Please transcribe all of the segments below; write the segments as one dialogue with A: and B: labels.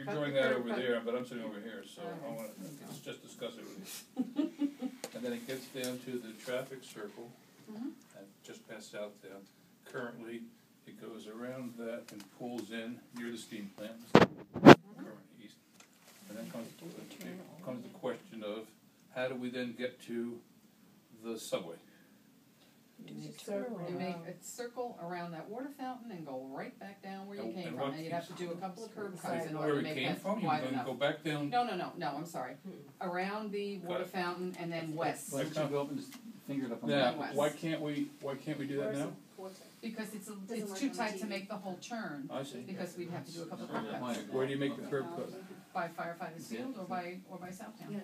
A: you're doing that over there, but I'm sitting over here, so I wanna, let's just discuss it with you. And then it gets down to the traffic circle, and just past Southtown. Currently, it goes around that and pulls in near the steam plant, current east. And then comes the question of, how do we then get to the subway?
B: You make a circle around that water fountain and go right back down where you came from, and you'd have to do a couple of curb cuts in order to make that wide enough.
A: Go back down.
B: No, I'm sorry. Around the water fountain and then west.
C: Why don't you go up and just finger it up on
A: Yeah,
C: the
A: why can't we do that now?
B: Because it's too tight to make the whole turn.
A: I see.
B: Because we'd have to do a couple of curb cuts.
A: Where do you make the curb cut?
B: By Firefighters Field or by Southtown.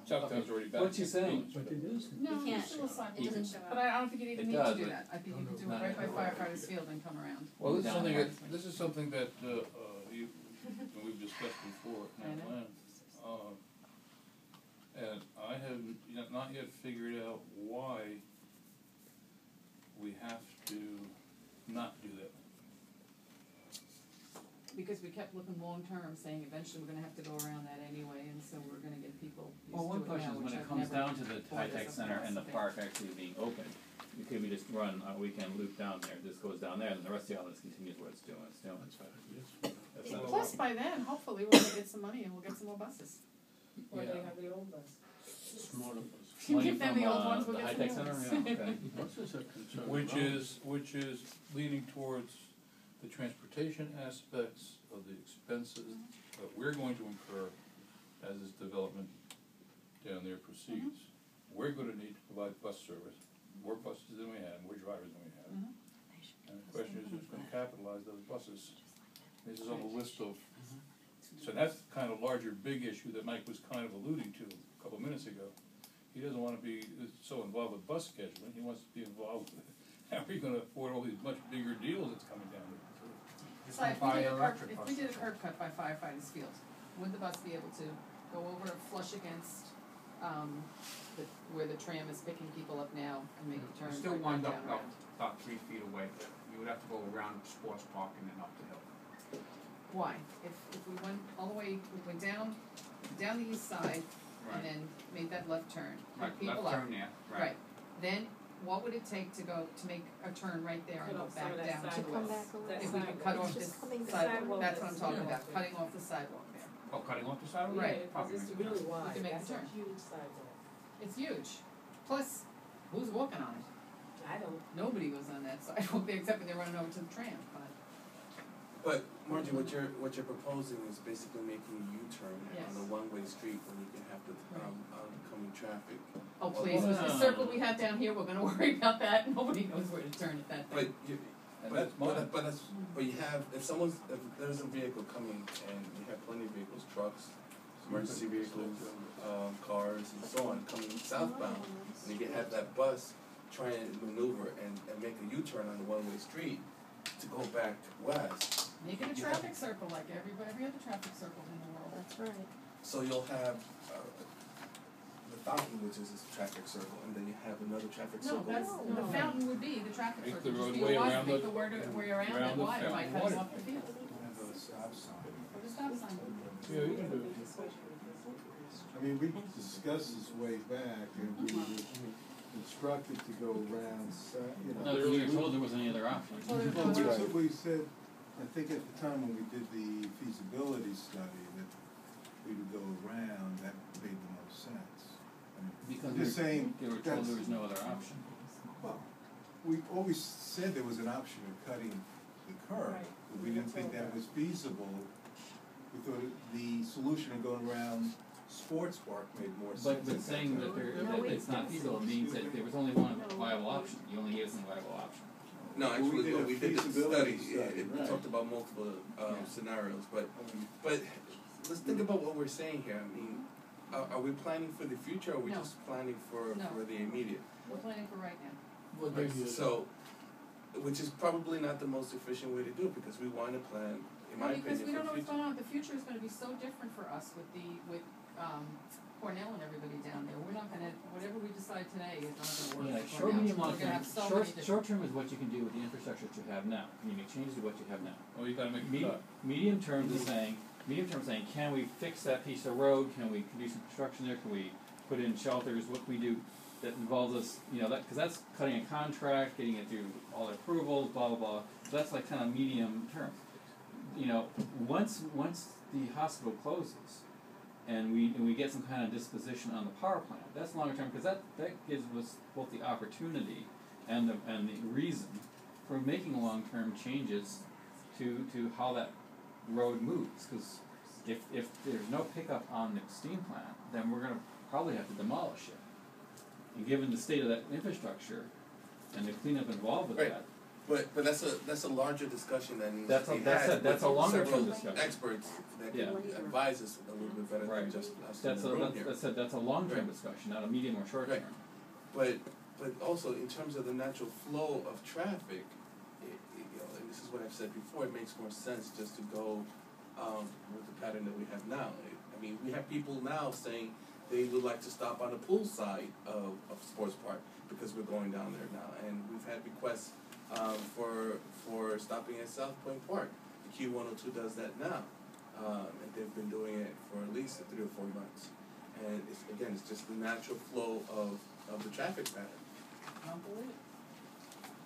A: Southtown's already back.
C: What's he saying?
B: No,
D: can't.
B: it's still a sidewalk.
C: You can-
B: But I don't think you even
C: It
B: need
C: does,
B: to do
C: but
B: that. I think you can do it right by Firefighters Field and come around.
A: Well, this is
C: Down
A: something
C: there.
A: that we've discussed before. And I have not yet figured out why we have to not do that.
B: Because we kept looking long-term, saying eventually we're gonna have to go around that anyway, and so we're gonna get people used
C: Well, one
B: to it
C: question
B: now,
C: is
B: which
C: when it
B: I've
C: comes
B: never
C: down to the
B: thought
C: high-tech
B: as a
C: center and the
B: philosophy.
C: park actually being open, could we just run a weekend loop down there, this goes down there, and the rest of the island continues what it's doing, That's not a
B: Plus,
C: problem.
B: by then, hopefully, we're gonna get some money and we'll get some more buses.
E: Or
A: Yeah.
E: they have the old bus.
F: Smaller bus.
B: You
C: Money
B: give them
C: from,
B: the old ones, we'll
C: the
B: get some
C: high-tech
B: new
C: center,
B: ones.
C: yeah, okay.
F: Buses are concerned.
A: Which is leaning towards the transportation aspects of the expenses that we're going to incur as this development down there proceeds. We're gonna need to provide bus service, more buses than we have, more drivers than we have. And the question is, who's gonna capitalize those buses? This is on the list of, so that's the kind of larger, big issue that Mike was kind of alluding to a couple minutes ago. He doesn't wanna be so involved with bus scheduling, he wants to be involved with, how are you gonna afford all these much bigger deals that's coming down there?
B: So if we did a curb cut by Firefighters Field, would the bus be able to go over, flush against, where the tram is picking people up now and make a turn?
G: You still
B: right
G: wind
B: back
G: up
B: down around?
G: about 3 feet away. You would have to go around Sports Park and then up the hill.
B: Why? If we went all the way, we went down the east side and then made that left turn,
G: Right,
B: pick people
G: left
B: up.
G: turn there,
B: Right. Then what would it take to make a turn right there and
E: Cut
B: go
E: off some
B: back
E: of that
B: down to the
E: sidewalk.
B: west?
E: That
B: If we could cut off this sidewalk,
E: sidewalk
B: that's what I'm
E: that's
B: talking
E: here.
B: about, cutting off the sidewalk there.
G: Oh, cutting off the sidewalk?
B: Right.
E: Yeah, because
G: Probably
E: it's
G: makes
E: really
G: sense.
E: wide,
B: can make
E: that's
B: the
E: a
B: turn.
E: huge sidewalk.
B: It's huge. Plus, who's walking on it?
E: I don't.
B: Nobody goes on that sidewalk there except when they're running over to the tram,
H: But Margie, what you're proposing is basically making a U-turn
B: Yes.
H: on a one-way street when you can have the oncoming traffic.
B: Oh, please, with the circle we have down here, we're gonna worry about that, nobody knows where to turn at that
H: But
B: thing.
A: And that's mine.
H: but you have if there's a vehicle coming and you have plenty of vehicles, trucks, emergency vehicles, cars and so on coming southbound, and you can have that bus try and maneuver and make a U-turn on the one-way street to go back west.
B: Make it a traffic circle like every other traffic circle in the world.
D: That's right.
H: So you'll have the fountain, which is this traffic circle, and then you have another traffic
B: No,
H: circle.
B: the fountain would be the traffic
A: Make
B: circle,
A: the
B: just be
A: roadway
B: a wide,
A: around
B: make
A: the-
B: the way around
A: around
B: it
A: the
B: wider by
A: fountain
B: cutting
A: water.
B: off the field.
F: Have a stop sign.
B: Put a stop sign.
A: Yeah, you can do it.
I: I mean, we discussed this way back, and we were instructed to go around,
C: No, we were told there wasn't any other option.
I: We said, I think at the time when we did the feasibility study, that we would go around, that made the most sense. I mean,
C: Because
I: just saying,
C: they were told
I: that's-
C: there was no other option.
I: well, we always said there was an option of cutting the curb,
E: Right.
I: but we didn't think that was feasible. We thought the solution of going around Sports Park made more sense.
C: But saying that it's not feasible means that there was only one viable option, you only gave us one viable option.
H: No, actually,
I: did
H: when
I: a
H: we did the
I: feasibility
H: study,
I: study,
H: it
I: right.
H: talked about multiple scenarios, but let's think about what we're saying here. I mean, are we planning for the future, or are we
B: No.
H: just planning for
B: No.
H: the immediate?
B: We're planning for right now.
H: Right. So, which is probably not the most efficient way to do it, because we want to plan, in my
B: No, because
H: opinion,
B: we don't
H: for
B: know
H: the
B: what's
H: future.
B: going on, the future is gonna be so different for us with Cornell and everybody down there, we're not gonna, whatever we decide today is not gonna work
C: Yeah,
B: for
C: short,
B: Cornell.
C: medium,
B: We're
C: long
B: gonna
C: term.
B: have so many different.
C: Short term is what you can do with the infrastructure that you have now. Can you make changes to what you have now?
A: Oh, you gotta make a cut.
C: Medium term is saying, can we fix that piece of road? Can we do some construction there? Can we put in shelters? What can we do that involves us, because that's cutting a contract, getting it through all the approvals, blah, blah, blah. So that's like kind of medium term. Once the hospital closes and we get some kind of disposition on the power plant, that's longer term, because that gives us both the opportunity and the reason for making long-term changes to how that road moves. Because if there's no pickup on the steam plant, then we're going to probably have to demolish it. And given the state of that infrastructure and the cleanup involved with
H: Right.
C: that,
H: But that's a larger discussion that needs
C: That's
H: to
C: a-
H: be
C: that's
H: had
C: a- that's
H: with
C: a longer
H: several
C: term discussion.
H: experts that
C: Yeah.
H: can advise us a little bit better
C: Right.
H: than just us in
C: that's
H: the room here.
C: that's a long-term
H: Right.
C: discussion, not a medium or short
H: Right.
C: term.
H: But also in terms of the natural flow of traffic, and this is what I've said before, it makes more sense just to go with the pattern that we have now. I mean, we have people now saying they would like to stop on the pool side of Sports Park because we're going down there now, and we've had requests for stopping at Southpoint Park. The Q102 does that now, and they've been doing it for at least 3 or 4 months. And it's just the natural flow of the traffic pattern.
B: I don't believe it.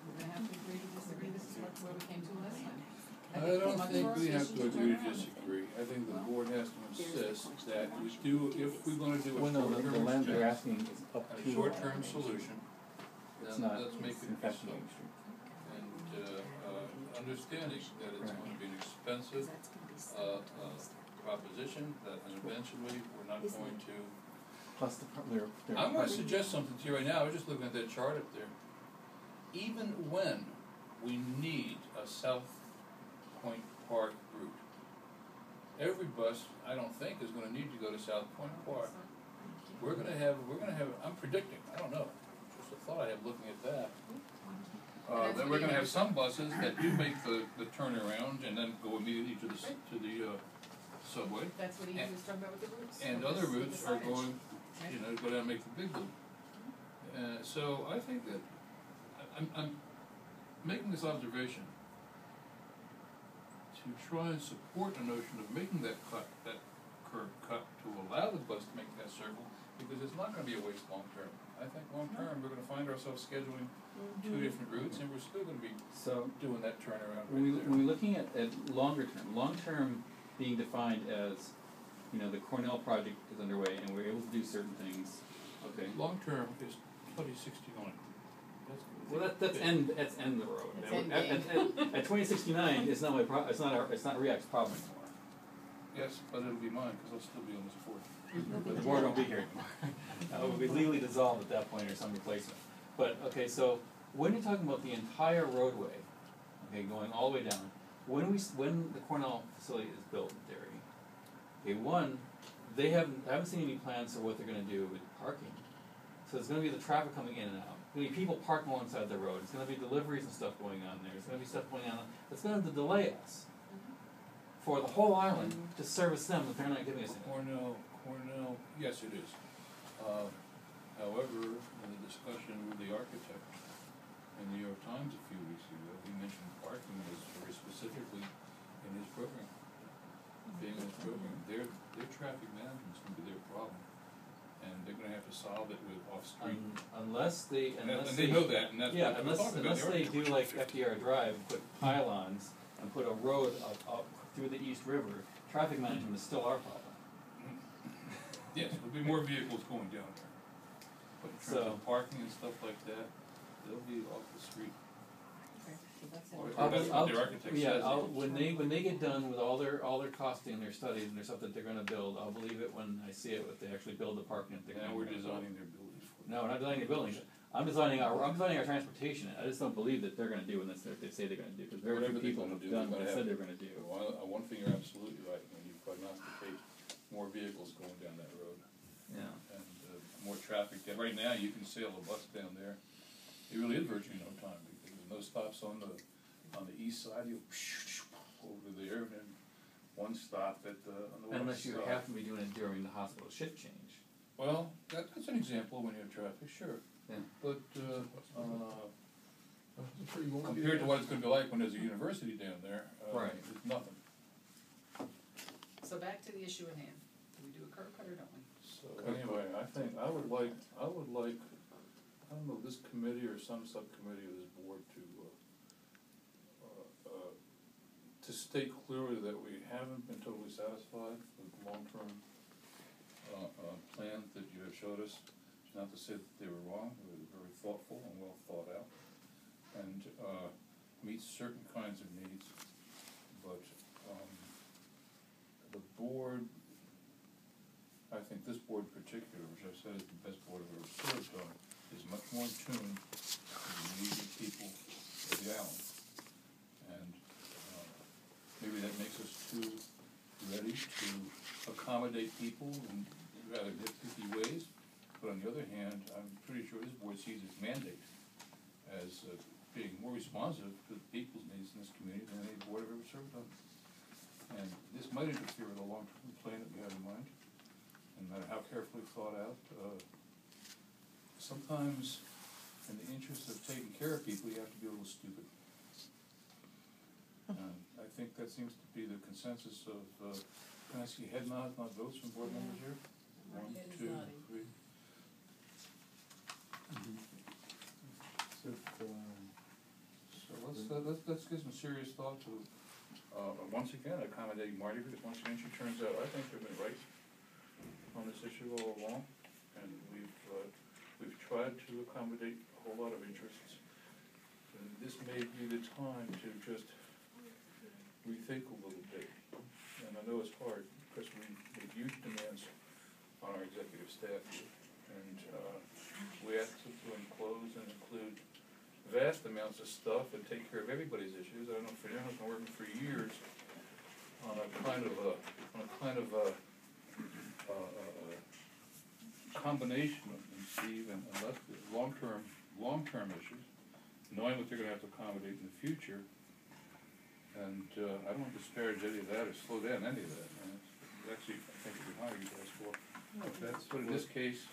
B: We're gonna have to agree to disagree, this is where we came to last time.
A: I don't think we have to agree to disagree. I think the board has to insist that we do, if we're gonna do a
C: Well, no,
A: short-term
C: the land they're
A: change,
C: asking is up
A: a
C: to.
A: short-term solution,
C: It's
A: then
C: not
A: let's make it
C: in fact
A: so.
C: Main Street.
A: And understanding that it's going to be an expensive proposition, that eventually we're not going to.
C: Plus they're
A: I'm going to suggest something to you right now. I was just looking at that chart up there. Even when we need a Southpoint Park route, every bus, I don't think, is going to need to go to Southpoint Park. We're going to have, I'm predicting, I don't know, just a thought I have looking at that. That we're going to have some buses that do make the turnaround and then go immediately to the subway.
B: That's what he was talking about with the routes.
A: And
B: with
A: other
B: this- with
A: routes
B: the
A: are
B: signage.
A: going, go down and make the big loop. So I think that, I'm making this observation to try and support the notion of making that curb cut to allow the bus to make that circle, because it's not gonna be a waste long term. I think long term, we're gonna find ourselves scheduling 2 different routes, and we're still gonna be
C: So
A: doing that turnaround
C: when
A: right
C: we're looking at longer term being defined as, the Cornell project is underway and we're able to do certain things. Okay.
A: there. Long term is 2069.
C: Well, that's end the road.
B: It's end game.
C: At 2069, it's not my it's not RIOC's problem anymore.
A: Yes, but it'll be mine, because I'll still be on this board.
C: But the board won't be here anymore. It will be legally dissolved at that point or some replacement. But, okay, so when you're talking about the entire roadway, okay, going all the way down, when the Cornell facility is built in theory, okay, I haven't seen any plans for what they're gonna do with parking. So there's gonna be the traffic coming in and out. There's gonna be people parking alongside the road. There's gonna be deliveries and stuff going on there. There's gonna be stuff going on. That's gonna delay us for the whole island to service them if they're not giving us anything.
A: Cornell, yes, it is. However, in the discussion with the architect in the New York Times a few weeks ago, he mentioned parking as very specifically in his program. Being in his program, their traffic management's gonna be their problem, and they're gonna have to solve it with off-street.
C: Unless they
A: And they know that, and that's what they're talking about.
C: unless they do like FDR Drive, put pylons and put a road up through the East River, traffic management is still our problem.
A: Yes, there'll be more vehicles going down there. But in terms
C: So-
A: of parking and stuff like that, they'll be off the street.
B: Okay, so that's it.
A: Or that's what their architect says.
C: When they get done with all their costing and their studies and their stuff that they're gonna build, I'll believe it when I see it, if they actually build the parking that they're
A: Now
C: gonna
A: we're
C: build.
A: designing their buildings for them.
C: No, we're not designing the buildings. I'm designing our transportation. I just don't believe that they're gonna do what they say they're gonna do, because very few
A: Whatever they're
C: people
A: gonna
C: have
A: do,
C: done
A: they're
C: what they
A: gonna
C: said
A: have-
C: they were gonna do.
A: One thing you're absolutely right, when you prognosticate more vehicles going down that road
C: Yeah.
A: and more traffic. And right now, you can sail a bus down there. It really is virtually no time, because there's no stops on the east side. You over there, and then one stop at the, on the west
C: Unless you
A: side.
C: happen to be doing it during the hospital shift change.
A: Well, that's an example when you have traffic, sure.
C: Yeah.
A: But, compared to what it's gonna be like when there's a university down there,
C: Right.
A: it's nothing.
B: So back to the issue at hand, do we do a curb cut or don't we?
A: So anyway, I think, I would like, I don't know, this committee or some subcommittee of this board to state clearly that we haven't been totally satisfied with the long-term, plans that you have showed us. Not to say that they were wrong, they were very thoughtful and well thought out, and, meets certain kinds of needs, but, the board, I think this board in particular, which I've said is the best board I've ever served on, is much more in tune to the needs of people of the island. And maybe that makes us too ready to accommodate people in rather nitpicky ways, but on the other hand, I'm pretty sure this board sees its mandate as being more responsive to the people's needs in this community than any board I've ever served on. And this might interfere with the long-term plan that we have in mind, and no matter how carefully thought out, sometimes in the interest of taking care of people, you have to be a little stupid. And I think that seems to be the consensus of, can I see head nods, not votes from board members here? One,
E: head is
A: two,
E: nodding.
A: three. So let's give some serious thought to, once again, accommodating Marty, because once again, she turns out, I think we've been right on this issue all along, and we've tried to accommodate a whole lot of interests. And this may be the time to just rethink a little bit. And I know it's hard, because we make huge demands on our executive staff here, and we ask them to enclose and include vast amounts of stuff and take care of everybody's issues. I don't know, Fernando's been working for years on a kind of a combination of them, Steve, and less long-term issues, knowing what they're gonna have to accommodate in the future. And I don't want to disparage any of that or slow down any of that. And it's actually, I think we hire you guys for. But in this case,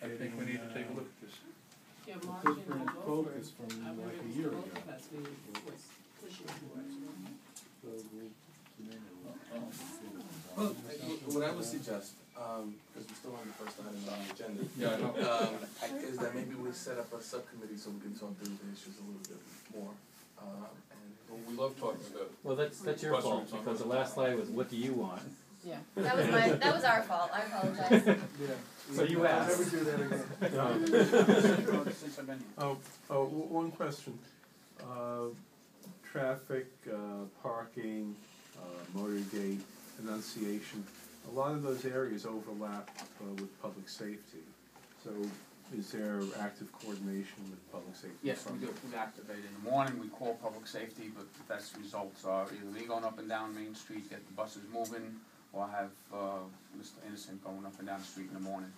A: I think we need to take a look at this.
B: Yeah,
I: A
B: margin
I: different
B: and go for it.
I: focus from
B: I
I: like
B: remember
I: a year
B: both
I: ago.
B: of us, we was pushing for it.
H: Well, what I would suggest, because we're still on the first item on the agenda,
A: Yeah, I know.
H: is that maybe we set up a subcommittee so we can talk through the issues a little bit more.
A: Well, we love talking about it.
C: Well, that's your
A: Bus
C: fault,
A: routes on
C: because the
A: Roosevelt
C: last slide was, what do you want?
B: Yeah.
D: That was our fault, I apologize.
C: So you asked.
I: Never do that again.
G: Since I've been here.
F: One question. Traffic, parking, motor gate, enunciation, a lot of those areas overlap with public safety. So is there active coordination with public safety?
G: Yes, we do, we activate in the morning, we call public safety, but the best results are either me going up and down Main Street, get the buses moving, or have, Mr. Innocent going up and down the street in the morning.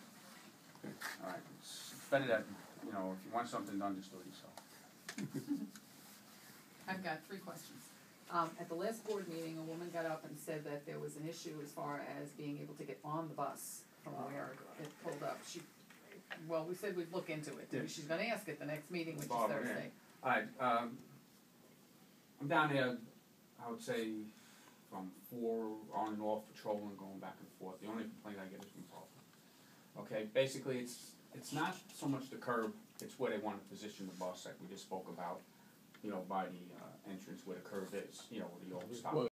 F: Okay.
G: Alright, it's better that, you know, if you want something done, just do it yourself.
B: I've got 3 questions. At the last board meeting, a woman got up and said that there was an issue as far as being able to get on the bus from where it pulled up. We said we'd look into it.
G: Yeah.
B: She's gonna ask at the next meeting, which is
G: Barbara, yeah.
B: Thursday.
G: Alright, I'm down there, I would say, from 4 on and off patrolling, going back and forth. The only complaint I get is from Paul. Okay, basically it's not so much the curb, it's where they want to position the bus, like we just spoke about, you know, by the entrance where the curb is, you know, where the old stop.